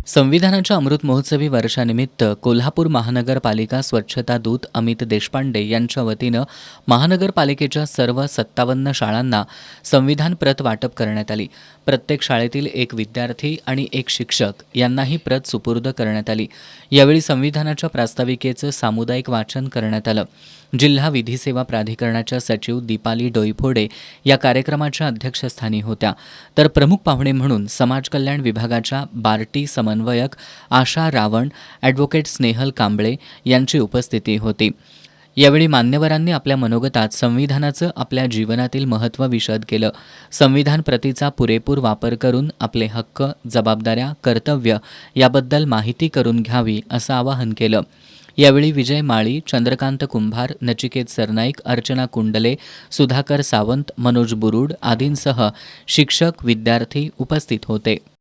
संविधानाच्या अमृत महोत्सवी वर्षानिमित्त कोल्हापूर महानगरपालिका स्वच्छता दूत अमित देशपांडे यांच्या वतीनं महानगरपालिकेच्या सर्व 57 शाळांना संविधान प्रत वाटप करण्यात आली. प्रत्येक शाळेतील एक विद्यार्थी आणि एक शिक्षक यांनाही प्रत सुपूर्द करण्यात आली. यावेळी संविधानाच्या प्रास्ताविकेचं सामुदायिक वाचन करण्यात आलं. जिल्हा विधी सेवा प्राधिकरणाच्या सचिव दीपाली डोईफोडे या कार्यक्रमाच्या अध्यक्षस्थानी होत्या. तर प्रमुख पाहुणे म्हणून समाज कल्याण विभागाच्या बार्टी समन्वयक आशा रावण, ॲडव्होकेट स्नेहल कांबळे यांची उपस्थिती होती. यावेळी मान्यवरांनी आपल्या मनोगतात संविधानाचं आपल्या जीवनातील महत्त्व विशद केलं. संविधान प्रतीचा पुरेपूर वापर करून आपले हक्क, जबाबदाऱ्या, कर्तव्य याबद्दल माहिती करून घ्यावी असं आवाहन केलं. यावेळी विजय माळी, चंद्रकांत कुंभार, नचिकेत सरनाईक, अर्चना कुंडले, सुधाकर सावंत, मनोज बुरुड आदींसह शिक्षक, विद्यार्थी उपस्थित होते.